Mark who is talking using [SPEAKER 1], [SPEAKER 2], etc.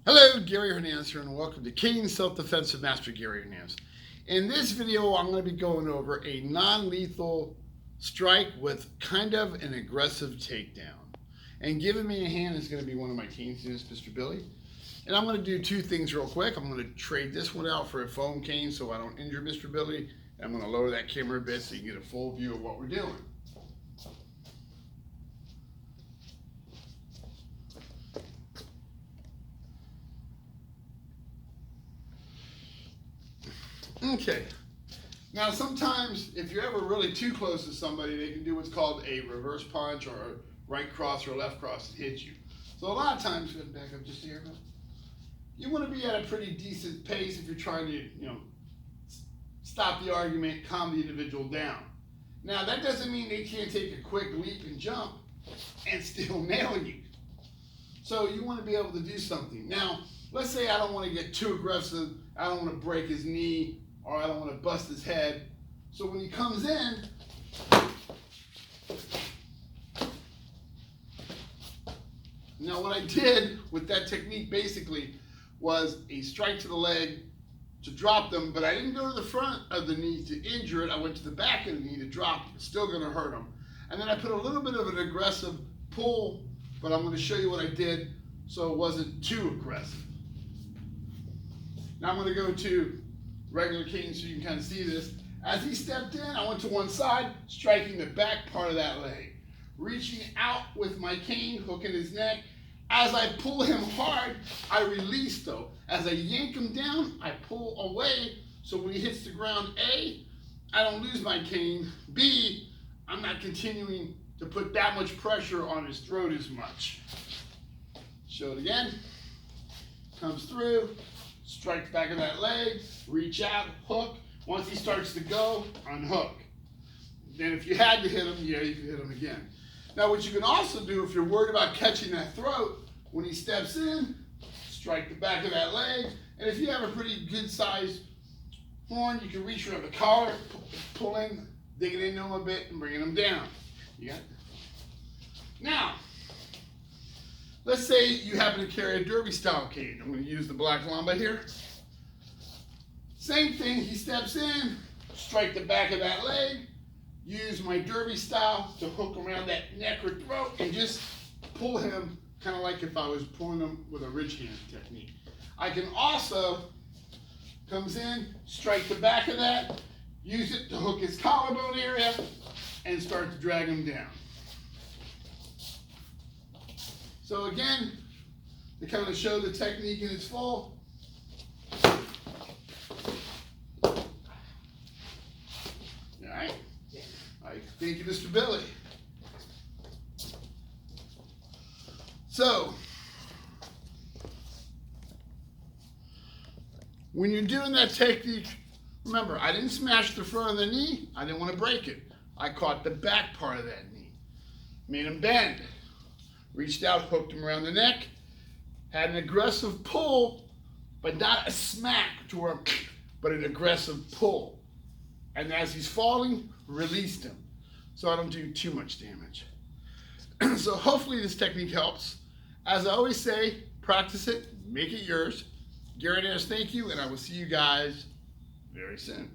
[SPEAKER 1] Hello, Gary Hernandez here, and welcome to King Self-Defense with Master Gary Hernandez. In this video, I'm going to be going over a non-lethal strike with kind of an aggressive takedown. And giving me a hand is going to be one of my cane students, Mr. Billy. And I'm going to do two things real quick. I'm going to trade this one out for a foam cane so I don't injure Mr. Billy. I'm going to lower that camera a bit so you can get a full view of what we're doing. Okay, now sometimes if you're ever really too close to somebody, they can do what's called a reverse punch or a right cross or a left cross and hit you. So a lot of times, go back up just here, you want to be at a pretty decent pace if you're trying to, stop the argument, calm the individual down. Now that doesn't mean they can't take a quick leap and jump and still nail you. So you want to be able to do something. Now, let's say I don't want to get too aggressive, I don't want to break his knee, or I don't want to bust his head. So when he comes in, now what I did with that technique basically was a strike to the leg to drop them, but I didn't go to the front of the knee to injure it. I went to the back of the knee to drop it. It's still going to hurt him. And then I put a little bit of an aggressive pull, but I'm going to show you what I did so it wasn't too aggressive. Now I'm going to go to regular cane so you can kind of see this. As he stepped in, I went to one side, striking the back part of that leg. Reaching out with my cane, hooking his neck. As I pull him hard, I release though. As I yank him down, I pull away, so when he hits the ground, A, I don't lose my cane. B, I'm not continuing to put that much pressure on his throat as much. Show it again. Comes through. Strike the back of that leg, reach out, hook. Once he starts to go, unhook. Then if you had to hit him, yeah, you can hit him again. Now what you can also do if you're worried about catching that throat, when he steps in, strike the back of that leg. And if you have a pretty good sized horn, you can reach around the collar, pull in, dig it into him a bit, and bringing him down. You got it? Now, let's say you happen to carry a derby style cane. I'm going to use the black Lamba here. Same thing, he steps in, strike the back of that leg, use my derby style to hook around that neck or throat and just pull him kind of like if I was pulling him with a ridge hand technique. I can also, comes in, strike the back of that, use it to hook his collarbone area and start to drag him down. So again, to kind of show the technique in its full. All right. Thank you, Mr. Billy. So, when you're doing that technique, remember, I didn't smash the front of the knee. I didn't want to break it. I caught the back part of that knee. Made him bend. Reached out, hooked him around the neck, had an aggressive pull, but not a smack to where, but an aggressive pull. And as he's falling, released him. So I don't do too much damage. So hopefully this technique helps. As I always say, practice it, make it yours. Gary Hernandez, thank you, and I will see you guys very soon.